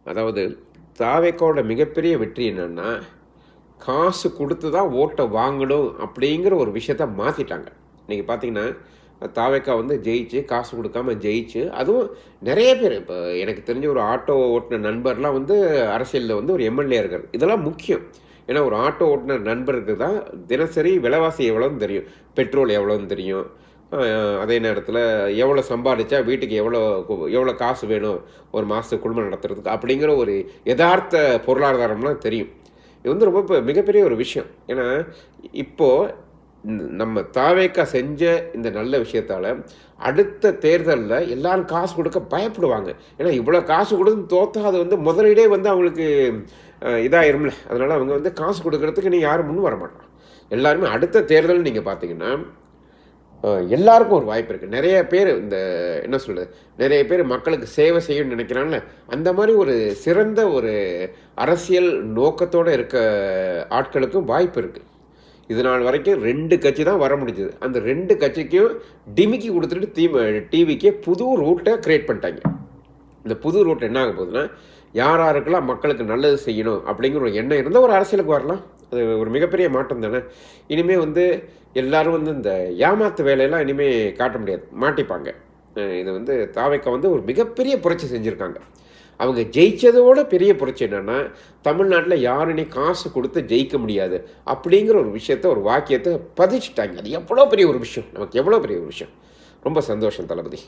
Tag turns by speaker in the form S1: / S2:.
S1: அதாவது தாவேக்காவோட மிகப்பெரிய வெற்றி என்னன்னா, காசு குடுத்து தான் ஓட்ட வாங்கணும் அப்படிங்கிற ஒரு விஷயத்த மாத்திட்டாங்க. இன்னைக்கு பார்த்தீங்கன்னா, தாவேக்கா வந்து ஜெயிச்சு, காசு குடுக்காம ஜெயிச்சு, அதுவும் நெறைய பேரு இப்ப எனக்கு தெரிஞ்ச ஒரு ஆட்டோ ஓட்டுன நண்பர்லாம் வந்து அரசியல்ல வந்து ஒரு எம்.எல்.ஏ இருக்காரு. இதெல்லாம் முக்கியம். ஏன்னா, ஒரு ஆட்டோ ஓட்டுனர் நண்பருக்கு தான் தினசரி விலைவாசி எவ்வளோன்னு தெரியும். பெட்ரோல் எவ்வளோன்னு தெரியும். அ அதே நேரத்தில எவ்வளோ சம்பாதிச்சா வீட்டுக்கு எவ்வளோ காசு வேணும், ஒரு மாசத்துக்கு குடும்பம் நடத்துறதுக்கு அப்படிங்கிற ஒரு எதார்த்த பொருளாதாரம்லாம் தெரியும். இது வந்து ரொம்ப மிகப்பெரிய ஒரு விஷயம். ஏன்னா, இப்போ நம்ம தாவேக்கா செஞ்ச இந்த நல்ல விஷயத்தால, அடுத்த தேர்தல்ல எல்லாரும் காசு குடுக்க பயப்படுவாங்க. ஏன்னா, இவ்வளோ காசு குடுத்து தோத்தா அது வந்து முதலீடே வந்து அவங்களுக்கு இதாயிரும்ல. அதனால அவங்க வந்து காசு குடுக்குறதுக்கு இனி யாரும் முன் வரமாட்டாங்க. எல்லாருமே அடுத்த தேர்தல் நீங்க பார்த்தீங்கன்னா, எல்லாருக்கும் ஒரு வாய்ப்பு இருக்கு. நெறைய பேரு இந்த என்ன சொல்றது? நெறைய பேரு மக்களுக்கு சேவை செய்யணும்னு நெனைக்கிறாங்கல்ல, அந்த மாரி ஒரு சிறந்த ஒரு அரசியல் நோக்கத்தோட இருக்க ஆட்களுக்கும் வாய்ப்பு இருக்கு. இது நாள் வரைக்கும் 2 கட்சி தான் வர முடிஞ்சது. அந்த 2 கட்சிக்கும் டிமிக்கி குடுத்துட்டு டிவிக்கே புது ரூட்ட கிரியேட் பண்ணிட்டாய்ங்க. இந்த புது ரூட் என்ன ஆக போகுதுன்னா, யார் யாருக்கெல்லாம் மக்களுக்கு நல்லது செய்யணும் அப்படிங்கிற ஒரு எண்ணம் இருந்தா ஒரு அரசியலுக்கு வரலாம். அது ஒரு மிகப்பெரிய மாற்றம் தானே. இனிமே வந்து எல்லாரும் வந்து இந்த ஏமாத்து வேலையெல்லாம் இனிமே காட்ட முடியாது. மாட்டிப்பாங்க. இது வந்து தாவேக்கா வந்து ஒரு மிகப்பெரிய புரட்சி செஞ்சிருக்காங்க. அவங்க ஜெயிச்சதோட பெரிய புரட்சி என்னன்னா, தமிழ்நாட்டுல யாரும் இனி காசு குடுத்து ஜெயிக்க முடியாது. அப்படிங்கிற ஒரு விஷயத்த, ஒரு வாக்கியத்த பதிச்சுட்டாங்க. அது எவ்வளோ பெரிய ஒரு விஷயம். நமக்கு எவ்வளோ பெரிய ஒரு விஷயம். ரொம்ப சந்தோஷம் தளபதி.